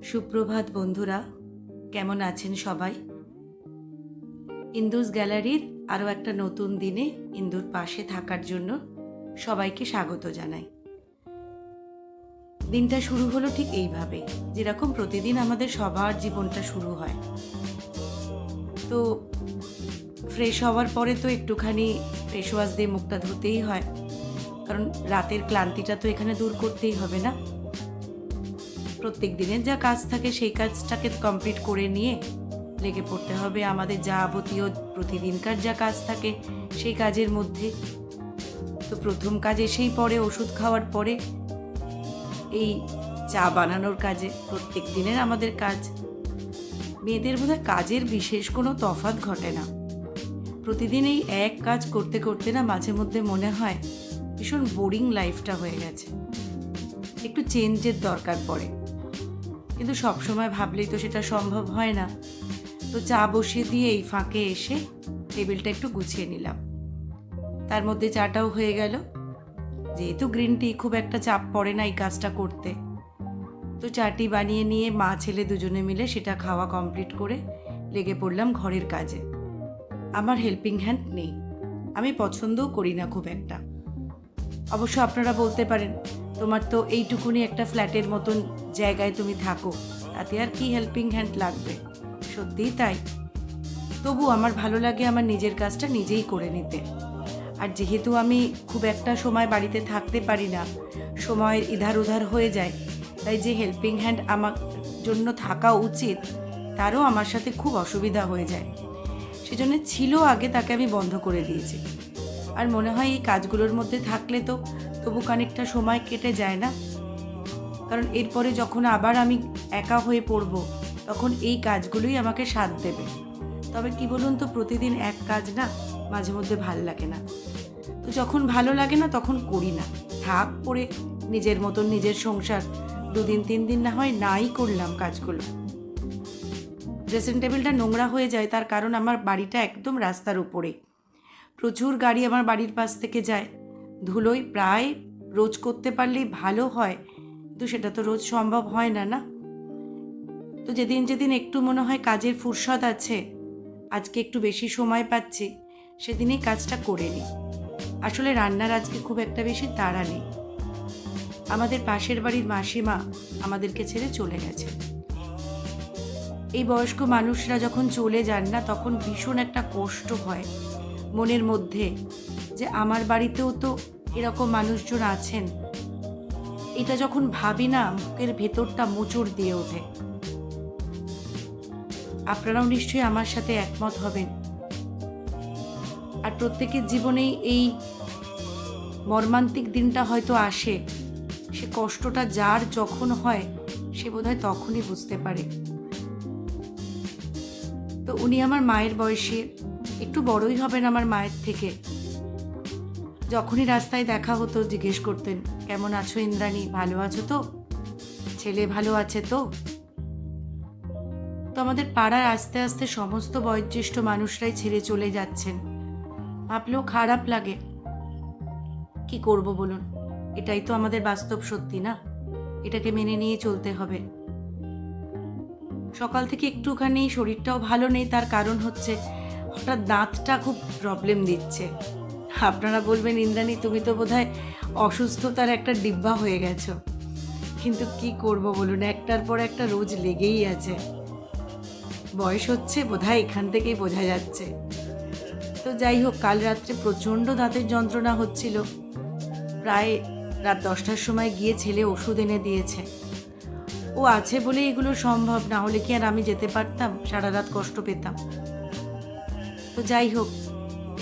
সুপ্রভাত বন্ধুরা, কেমন আছেন সবাই? ইন্দুস গ্যালারির আরও একটা নতুন দিনে ইন্দুর পাশে থাকার জন্য সবাইকে স্বাগত জানাই। দিনটা শুরু হলো ঠিক এইভাবে, যেরকম প্রতিদিন আমাদের সবার জীবনটা শুরু হয়। তো ফ্রেশ হওয়ার পরে তো একটুখানি ফেস ওয়াশ দিয়ে মুখটা ধুতেই হয়, কারণ রাতের ক্লান্তিটা তো এখানে দূর করতেই হবে না। প্রত্যেক দিনের যা কাজ থাকে সেই কাজটাকে কমপ্লিট করে নিয়ে লেগে পড়তে হবে আমাদের যাবতীয় প্রতিদিনকার যা কাজ থাকে সেই কাজের মধ্যে। তো প্রথম কাজ এসেই পড়ে ওষুধ খাওয়ার পরে এই চা বানানোর কাজে। প্রত্যেক দিনের আমাদের কাজ। মেয়েদের বোধহয় কাজের বিশেষ কোনো তফাৎ ঘটে না। প্রতিদিন এই এক কাজ করতে করতে না মাঝে মধ্যে মনে হয় ভীষণ বোরিং লাইফটা হয়ে গেছে, একটু চেঞ্জের দরকার পড়ে। কিন্তু সবসময় ভাবলেই তো সেটা সম্ভব হয় না। তো চা বসিয়ে দিয়ে এই ফাঁকে এসে টেবিলটা একটু গুছিয়ে নিলাম। তার মধ্যে চাটাও হয়ে গেল। যেহেতু গ্রিন টি খুব একটা চাপ পড়ে না এই কাজটা করতে, তো চাটি বানিয়ে নিয়ে মা ছেলে দুজনে মিলে সেটা খাওয়া কমপ্লিট করে লেগে পড়লাম ঘরের কাজে। আমার হেল্পিং হ্যান্ড নেই, আমি পছন্দও করি না খুব একটা। অবশ্য আপনারা বলতে পারেন, তোমার তো এইটুকুনি একটা ফ্ল্যাটের মতন জায়গায় তুমি থাকো, তাতে আর কি হেল্পিং হ্যান্ড লাগবে? সত্যিই তাই। তবু আমার ভালো লাগে আমার নিজের কাজটা নিজেই করে নিতে। আর যেহেতু আমি খুব একটা সময় বাড়িতে থাকতে পারি না, সময়ের ইধার উধার হয়ে যায়, তাই যে হেল্পিং হ্যান্ড আমার জন্য থাকা উচিত তারও আমার সাথে খুব অসুবিধা হয়ে যায়। সেজন্য ছিল আগে, তাকে আমি বন্ধ করে দিয়েছি। আর মনে হয় এই কাজগুলোর মধ্যে থাকলে তো তবু খানিকটা সময় কেটে যায় না। কারণ এরপরে যখন আবার আমি একা হয়ে পড়ব, তখন এই কাজগুলোই আমাকে সাথ দেবে। তবে কি বলুন তো, প্রতিদিন এক কাজ না, মাঝে মধ্যে ভাল লাগে না। তো যখন ভালো লাগে না তখন করি না, থাক পড়ে নিজের মতন নিজের সংসার। 2 দিন 3 দিন না হয় নাই করলাম কাজগুলো। ড্রেসিং টেবিলটা নোংরা হয়ে যায়, তার কারণ আমার বাড়িটা একদম রাস্তার উপরে। প্রচুর গাড়ি আমার বাড়ির পাশ থেকে যায়। ধুলোই প্রায় রোজ করতে পারলেই ভালো হয়, কিন্তু সেটা তো রোজ সম্ভব হয় না, না? তো যেদিন যেদিন একটু মনে হয় কাজের ফুরসত আছে, আজকে একটু বেশি সময় পাচ্ছি, সেদিনই কাজটা করে নিই। আসলে রান্নার আজকে খুব একটা বেশি তাড়া নেই। আমাদের পাশের বাড়ির মাসিমা আমাদেরকে ছেড়ে চলে গেছে। এই বয়স্ক মানুষরা যখন চলে যান না, তখন ভীষণ একটা কষ্ট হয় মনের মধ্যে, যে আমার বাড়িতেও তো এরকম মানুষজন আছেন। এটা যখন ভাবি না, বুকের ভেতরটা মোচড় দিয়ে ওঠে। আপনারাও নিশ্চয়ই আমার সাথে একমত হবেন। আর প্রত্যেকের জীবনেই এই মর্মান্তিক দিনটা হয়তো আসে। সে কষ্টটা যার যখন হয়, সে বোধহয় তখনই বুঝতে পারে। তো উনি আমার মায়ের বয়সে, একটু বড়ই হবেন আমার মায়ের থেকে। যখনই রাস্তায় দেখা হতো জিজ্ঞেস করতেন, কেমন আছো ইন্দ্রাণী, ভালো আছো তো? ছেলে ভালো আছে তো? তো আমাদের পাড়ার আস্তে আস্তে সমস্ত বয়োজ্যেষ্ঠ মানুষরাই ছেড়ে চলে যাচ্ছেন। ভাবলেও খারাপ লাগে। কি করব বলুন, এটাই তো আমাদের বাস্তব সত্যি, না? এটাকে মেনে নিয়ে চলতে হবে। সকাল থেকে একটুখানি শরীরটাও ভালো নেই, তার কারণ হচ্ছে হঠাৎ দাঁতটা খুব প্রবলেম দিচ্ছে। আপনারা বলবেন, ইন্দ্রাণী তুমি তো বোধহয় অসুস্থতার একটা ডিব্বা হয়ে গেছো। কিন্তু কি করব বলুন, একটার পর একটা রোজ লেগেই আছে। বয়স হচ্ছে বোধহয়, এখান থেকেই বোঝা যাচ্ছে। তো যাই হোক, কাল রাত্রে প্রচণ্ড দাঁতের যন্ত্রণা হচ্ছিল। প্রায় রাত 10টার সময় গিয়ে ছেলে ওষুধ এনে দিয়েছে। ও আছে বলে এগুলো সম্ভব, না হলে কি আর আমি যেতে পারতাম? সারা রাত কষ্ট পেতাম। তো যাই হোক,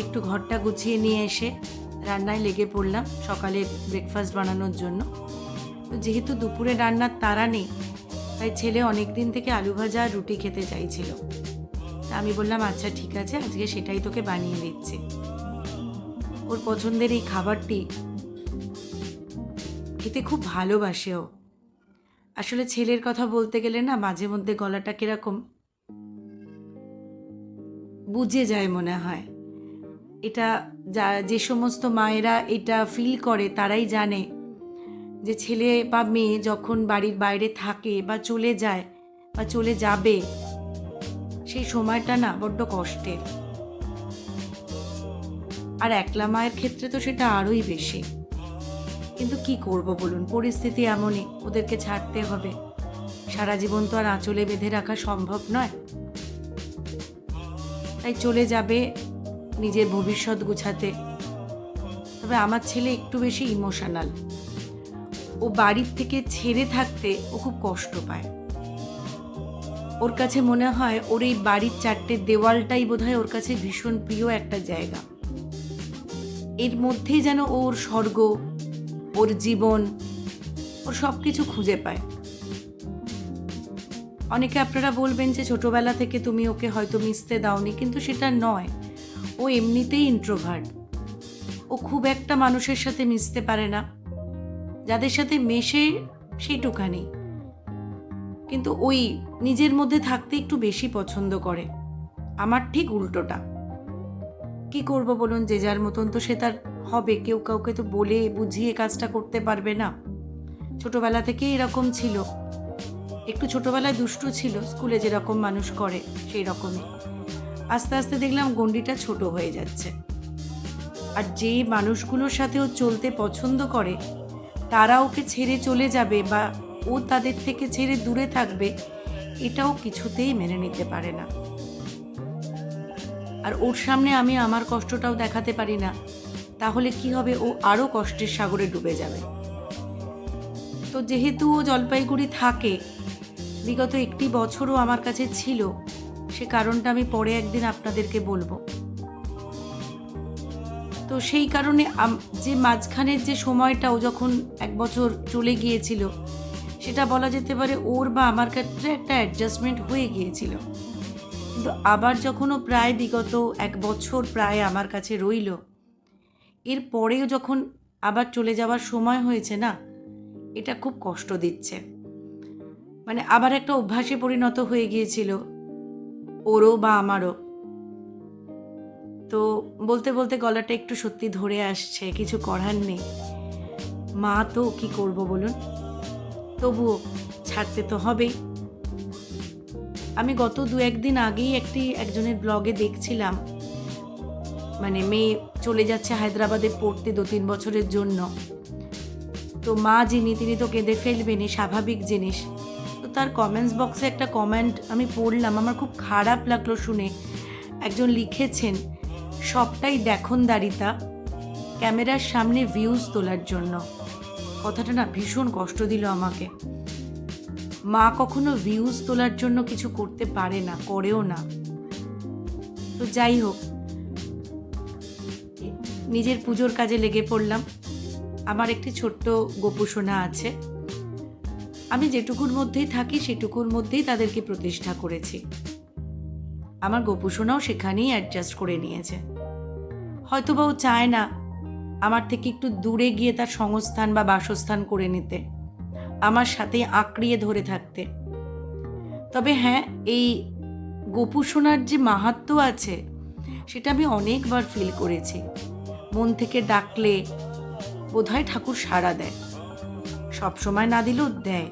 একটু ঘরটা গুছিয়ে নিয়ে এসে রান্নায় লেগে পড়লাম সকালে ব্রেকফাস্ট বানানোর জন্য। তো যেহেতু দুপুরে রান্নার তাড়া নেই, তাই ছেলে অনেক দিন থেকে আলু ভাজা আর রুটি খেতে চাইছিল। তা আমি বললাম, আচ্ছা ঠিক আছে, আজকে সেটাই তোকে বানিয়ে দিচ্ছি। ওর পছন্দের এই খাবারটি খেতে খুব ভালোবাসে ও। আসলে ছেলের কথা বলতে গেলে না, মাঝে মধ্যে গলাটা কিরকম বুঝে যায় মনে হয়। এটা যে সমস্ত মায়েরা এটা ফিল করে তারাই জানে যে ছেলে বা মেয়ে যখন বাড়ির বাইরে থাকে বা চলে যায় বা চলে যাবে, সেই সময়টা না বড্ড কষ্টের। আর একলা মায়ের ক্ষেত্রে তো সেটা আরোই বেশি। কিন্তু কি করব বলুন, পরিস্থিতি এমনই, ওদেরকে ছাড়তে হবে। সারা জীবন তো আর আঁচলে বেঁধে রাখা সম্ভব নয়। তাই চলে যাবে নিজের ভবিষ্যৎ গুছাতে। তবে আমার ছেলে একটু বেশি ইমোশনাল। ও বাড়ির থেকে ছেড়ে থাকতে ও খুব কষ্ট পায়। ওর কাছে মনে হয় ওর এই বাড়ির 4টে দেওয়ালটাই বোধহয় ওর কাছে ভীষণ প্রিয় একটা জায়গা। এর মধ্যেই যেন ওর স্বর্গ, ওর জীবন, ওর সব কিছু খুঁজে পায়। অনেকে আপনারা বলবেন যে ছোটবেলা থেকে তুমি ওকে হয়তো মিশতে দাওনি, কিন্তু সেটা নয়। ও এমনিতেই ইন্ট্রোভার্ট। ও খুব একটা মানুষের সাথে মিশতে পারে না। যাদের সাথে মেশে সেইটুখানি, কিন্তু ওই নিজের মধ্যে থাকতে একটু বেশি পছন্দ করে। আমার ঠিক উল্টোটা। কি করব বলুন, যে যার মতন তো সে তার হবে। কেউ কাউকে তো বলে বুঝিয়ে কাজটা করতে পারবে না। ছোটবেলা থেকেই এরকম ছিল। একটু ছোটবেলায় দুষ্টু ছিল, স্কুলে যেরকম মানুষ করে সেই রকমই। আস্তে আস্তে দেখলাম গণ্ডিটা ছোট হয়ে যাচ্ছে। আর যে মানুষগুলোর সাথে ও চলতে পছন্দ করে তারা ওকে ছেড়ে চলে যাবে বা ও তাদের থেকে ছেড়ে দূরে থাকবে, এটাও কিছুতেই মেনে নিতে পারে না। আর ওর সামনে আমি আমার কষ্টটাও দেখাতে পারি না, তাহলে কি হবে, ও আরও কষ্টের সাগরে ডুবে যাবে। তো যেহেতু ও জলপাইগুড়ি থাকে, বিগত 1 বছরও আমার কাছে ছিল, সে কারণটা আমি পরে একদিন আপনাদেরকে বলবো। তো সেই কারণে যে মাঝখানের যে সময়টা ও যখন 1 বছর চলে গিয়েছিল, সেটা বলা যেতে পারে ওর বা আমার ক্ষেত্রে একটা অ্যাডজাস্টমেন্ট হয়ে গিয়েছিল। কিন্তু আবার যখন ও প্রায় বিগত 1 বছর প্রায় আমার কাছে রইল, এর পরেও যখন আবার চলে যাওয়ার সময় হয়েছে না, এটা খুব কষ্ট দিচ্ছে। মানে আবার একটা অভ্যাসে পরিণত হয়ে গিয়েছিল ওরও বা আমারও। তো বলতে বলতে গলাটা একটু সত্যি ধরে আসছে, কিছু করার নেই। মা তো কি করব বলুন, তবুও ছাড়তে তো হবেই। আমি গত 2-1 দিন আগেই একজনের ব্লগে দেখছিলাম, মানে মেয়ে চলে যাচ্ছে হায়দ্রাবাদে পড়তে 2-3 বছরের জন্য। তো মা যিনি, তিনি তো কেঁদে ফেলবেনই, স্বাভাবিক জিনিস। তো তার কমেন্টস বক্সে একটা কমেন্ট আমি পড়লাম, আমার খুব খারাপ লাগলো শুনে। একজন লিখেছেন, সবটাই দেখনদারিতা, ক্যামেরার সামনে ভিউজ তোলার জন্য। কথাটা না ভীষণ কষ্ট দিল আমাকে। মা কখনো ভিউজ তোলার জন্য কিছু করতে পারে না, করেও না। তো যাই হোক, নিজের পুজোর কাজে লেগে পড়লাম। আমার একটি ছোট্ট গোপুসোনা আছে। আমি যেটুকুর মধ্যেই থাকি সেটুকুর মধ্যেই তাদেরকে প্রতিষ্ঠা করেছি। আমার গোপুসোনাও সেখানেই অ্যাডজাস্ট করে নিয়েছে। হয়তোবা ও চায় না আমার থেকে একটু দূরে গিয়ে তার সংস্থান বা বাসস্থান করে নিতে, আমার সাথেই আঁকড়িয়ে ধরে থাকতে। তবে হ্যাঁ, এই গোপুসোনার যে মাহাত্ম্য আছে সেটা আমি অনেকবার ফিল করেছি। মন থেকে ডাকলে বোধহয় ঠাকুর সাড়া দেয়, সব সময় না দিলেও দেয়।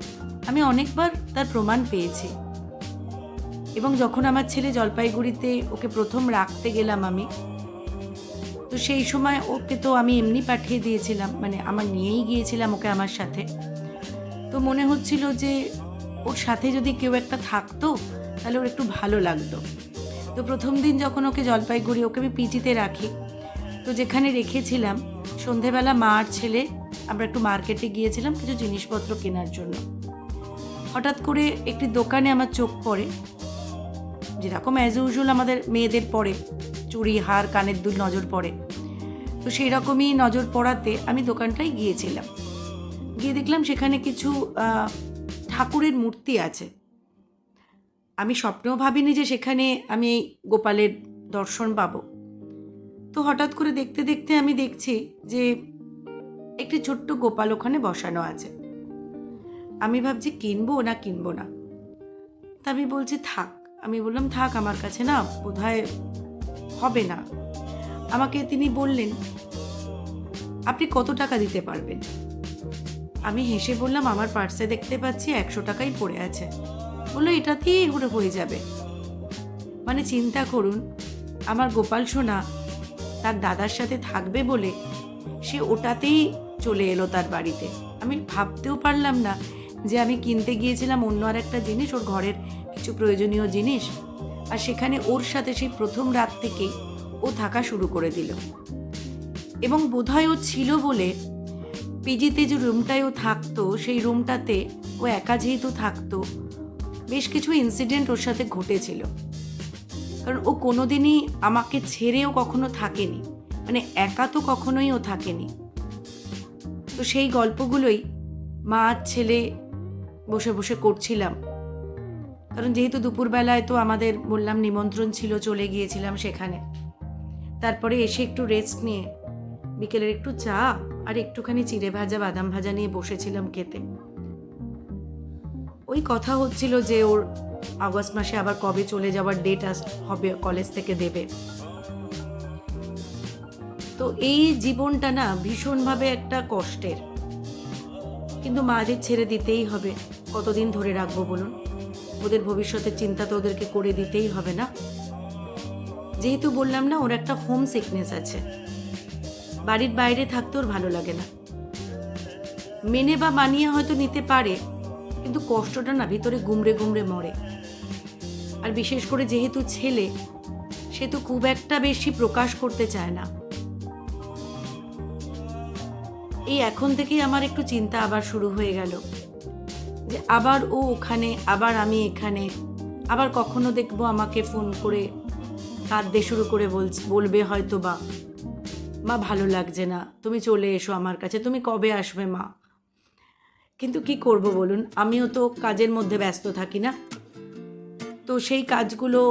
আমি অনেকবার তার প্রমাণ পেয়েছি। এবং যখন আমার ছেলে জলপাইগুড়িতে ওকে প্রথম রাখতে গেলাম আমি, তো সেই সময় ওকে তো আমি এমনি পাঠিয়ে দিয়েছিলাম, মানে আমার নিয়েই গিয়েছিলাম ওকে আমার সাথে। তো মনে হচ্ছিল যে ওর সাথে যদি কেউ একটা থাকতো তাহলে ওর একটু ভালো লাগতো। তো প্রথম দিন যখন ওকে জলপাইগুড়ি, ওকে আমি পিজিতে রাখি, তো যেখানে রেখেছিলাম, সন্ধেবেলা মা আর ছেলে আমরা একটু মার্কেটে গিয়েছিলাম কিছু জিনিসপত্র কেনার জন্য। হঠাৎ করে একটি দোকানে আমার চোখ পড়ে, যেরকম অ্যাজ ইউজুয়াল আমাদের মেয়েদের পড়ে, চুড়ি, হার, কানের দুল নজর পড়ে। তো সেই রকমই নজর পড়াতে আমি দোকানটায় গিয়েছিলাম। গিয়ে দেখলাম সেখানে কিছু ঠাকুরের মূর্তি আছে। আমি স্বপ্নেও ভাবিনি যে সেখানে আমি এই গোপালের দর্শন পাবো। তো হঠাৎ করে দেখতে দেখতে আমি দেখছি যে একটি ছোট্ট গোপাল ওখানে বসানো আছে। আমি ভাবছি কিনবো না। তা আমি বলছি থাক। আমি বললাম থাক, আমার কাছে না বোধহয় হবে না। আমাকে তিনি বললেন, আপনি কত টাকা দিতে পারবেন? আমি হেসে বললাম, আমার পার্সে দেখতে পাচ্ছি 100 টাকাই পড়ে আছে। বললো, এটাতেই হয়ে যাবে। মানে চিন্তা করুন, আমার গোপাল সোনা তার দাদার সাথে থাকবে বলে সে ওটাতেই চলে এলো তার বাড়িতে। আমি ভাবতেও পারলাম না যে আমি কিনতে গিয়েছিলাম অন্য আর একটা জিনিস, ওর ঘরের কিছু প্রয়োজনীয় জিনিস, আর সেখানে ওর সাথে সেই প্রথম রাত থেকেই ও থাকা শুরু করে দিল। এবং বোধহয় ও ছিল বলে পিজিতে যে রুমটায় ও থাকতো, সেই রুমটাতে ও একা যেহেতু থাকতো, বেশ কিছু ইনসিডেন্ট ওর সাথে ঘটেছিল। কারণ ও কোনোদিনই আমাকে ছেড়েও কখনো থাকেনি, মানে একা তো কখনোই ও থাকেনি। তো সেই গল্পগুলোই মা আর ছেলে বসে বসে করছিলাম। কারণ যেহেতু দুপুরবেলায় তো আমাদের বললাম নিমন্ত্রণ ছিল, চলে গিয়েছিলাম সেখানে। তারপরে এসে একটু রেস্ট নিয়ে বিকেলের একটু চা আর একটুখানি চিড়ে ভাজা বাদাম ভাজা নিয়ে বসেছিলাম খেতে। ওই কথা হচ্ছিল যে ওর আগস্ট মাসে আবার কবে চলে যাওয়ার ডেট হবে, কলেজ থেকে দেবে। তো এই জীবনটা না ভীষণভাবে একটা কষ্টের, কিন্তু মাদের ছেড়ে দিতেই হবে। কতদিন ধরে রাখবো বলুন? ওদের ভবিষ্যতের চিন্তা তো ওদেরকে করে দিতেই হবে না। যেহেতু বললাম না, ওর একটা হোম সিকনেস আছে, বাড়ির বাইরে থাকতে ওর ভালো লাগে না। মেনে বা মানিয়ে হয়তো নিতে পারে, কিন্তু কষ্টটা না ভিতরে গুমড়ে গুমড়ে মরে। আর বিশেষ করে যেহেতু ছেলে, সে তো খুব একটা বেশি প্রকাশ করতে চায় না। এই এখন থেকেই আমার একটু চিন্তা আবার শুরু হয়ে গেল যে আবার ও ওখানে, আবার আমি এখানে, আবার কখনো দেখবো আমাকে ফোন করে কাঁদতে শুরু করে বলবে হয়তো, বা মা ভালো লাগছে না, তুমি চলে এসো আমার কাছে, তুমি কবে আসবে মা? কিন্তু কি করব বলুন, আমিও তো কাজের মধ্যে ব্যস্ত থাকি না। তো সেই কাজগুলো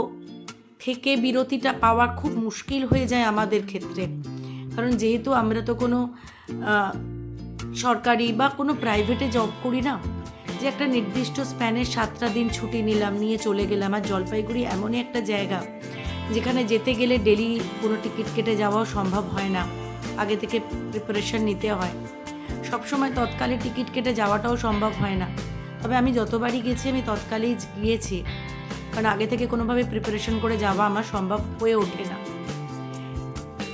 থেকে বিরতিটা পাওয়া খুব মুশকিল হয়ে যায় আমাদের ক্ষেত্রে। কারণ যেহেতু আমরা তো কোনো সরকারি বা কোনো প্রাইভেটে জব করি না, যে একটা নির্দিষ্ট স্প্যানের 7টা দিন ছুটি নিলাম, নিয়ে চলে গেলাম। আর জলপাইগুড়ি এমনই একটা জায়গা যেখানে যেতে গেলে ডেলি কোনো টিকিট কেটে যাওয়াও সম্ভব হয় না, আগে থেকে প্রিপারেশন নিতে হয়। সবসময় তৎকালে টিকিট কেটে যাওয়াটাও সম্ভব হয় না। তবে আমি যতবারই গেছি আমি তৎকালেই গিয়েছি, কারণ আগে থেকে কোনোভাবে প্রিপারেশন করে যাওয়া আমার সম্ভব হয়ে ওঠে না।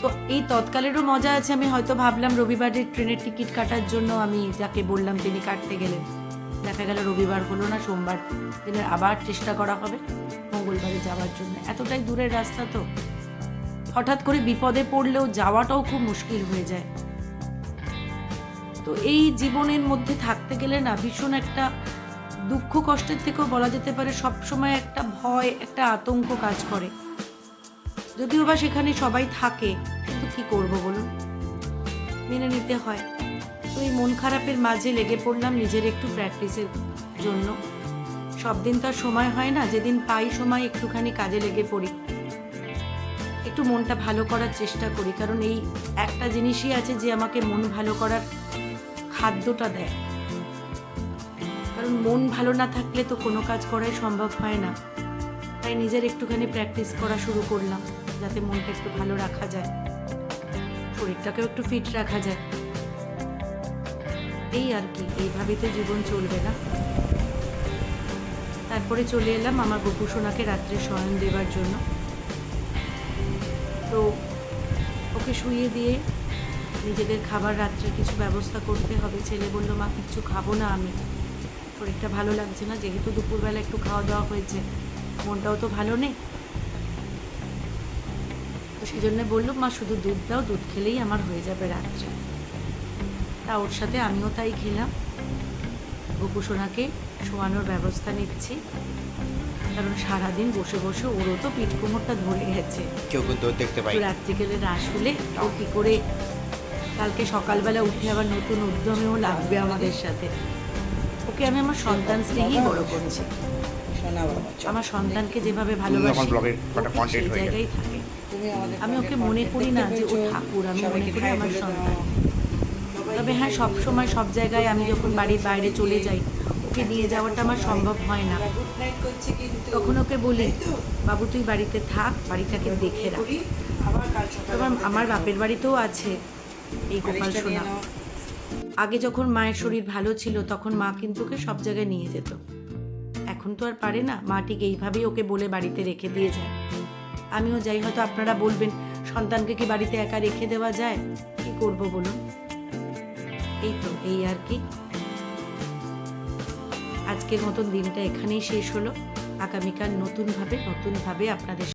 তো এই তৎকালেরও মজা আছে। আমি হয়তো ভাবলাম রবিবারের ট্রেনের টিকিট কাটার জন্য আমি যাকে বললাম তিনি কাটতে গেলেন, দেখা গেল রবিবার হলো না, সোমবার দিনের আবার চেষ্টা করা হবে মঙ্গলবারে যাওয়ার জন্য। এতটাই দূরের রাস্তা, তো হঠাৎ করে বিপদে পড়লেও যাওয়াটাও খুব মুশকিল হয়ে যায়। তো এই জীবনের মধ্যে থাকতে গেলে না ভীষণ একটা দুঃখ কষ্টের থেকেও বলা যেতে পারে সবসময় একটা ভয়, একটা আতঙ্ক কাজ করে। যদিও বা সেখানে সবাই থাকে, কিন্তু কি করব বলুন, মেনে নিতে হয়। তো এই মন খারাপের মাঝে লেগে পড়লাম নিজের একটু প্র্যাকটিসের জন্য। সব দিন তো আর সময় হয় না, যেদিন পাই সময় একটুখানি কাজে লেগে পড়ি, একটু মনটা ভালো করার চেষ্টা করি। কারণ এই একটা জিনিসই আছে যে আমাকে মন ভালো করার খাদ্যটা দেয়। কারণ মন ভালো না থাকলে তো কোনো কাজ করাই সম্ভব হয় না। তাই নিজের একটুখানি প্র্যাকটিস করা শুরু করলাম, যাতে মনটা একটু ভালো রাখা যায়, শরীরটাকেও একটু ফিট রাখা যায়। এই আর কি, এইভাবেই তো জীবন চলবে না। তারপরে চলে এলাম আমার গপু সোনাকে রাত্রে শয়ন দেবার জন্য। তো ওকে শুইয়ে দিয়ে নিজেদের খাবার রাত্রে কিছু ব্যবস্থা করতে হবে। ছেলে বলল, মা কিচ্ছু খাবো না, আমি শরীরটা ভালো লাগছে না। যেহেতু দুপুরবেলা একটু খাওয়া দাওয়া হয়েছে, মনটাও তো ভালো নেই। তো সেই জন্য বললো, মা শুধু দুধ দাও, দুধ খেলেই আমার হয়ে যাবে রাত্রে। তা ওর সাথে আমিও তাই খেলাম। গপু সোনাকে শোয়ানোর ব্যবস্থা নিচ্ছি, কারণ সারাদিন বসে বসে ওরও তো পিঠ কোমরটা ধরে গেছে। কেউ কিন্তু দেখতে পাই রাত্রিকালে রাস হলে ও কি করে কালকে সকালবেলা উঠে আবার নতুন উদ্যমেও লাগবে আমাদের সাথে। ওকে আমি আমার সন্তান স্নেহেই বড় করছি। আমার সন্তানকে যেভাবে ভালোবাসি সেই জায়গায় থাকে। আমি ওকে মনে করি না যে ও ঠাকুর, আমি মনে করি আমার সন্তান। তবে হ্যাঁ, সবসময় সব জায়গায় আমি যখন বাড়ির বাইরে চলে যাই, ওকে নিয়ে যাওয়াটা আমার সম্ভব হয় না। তখন ওকে বলি, বাবু তুই বাড়িতে থাক, বাড়িটাকে দেখে রাখ। তবে আমার বাপের বাড়িতেও আছে এই গোপাল সোনা। আগে যখন মায়ের শরীর ভালো ছিল তখন মা কিন্তু ওকে সব জায়গায় নিয়ে যেত। এখন তো আর পারে না, মা ঠিক এইভাবেই ওকে বলে বাড়িতে রেখে দিয়ে যায়। আমিও যাই, হয়তো আপনারা বলবেন সন্তানকে কি বাড়িতে একা রেখে দেওয়া যায়? কি করব বলুন? এই আর কি। আজকের মতন দিনটা এখানেই শেষ হলো। আগামীকাল নতুনভাবে আপনাদের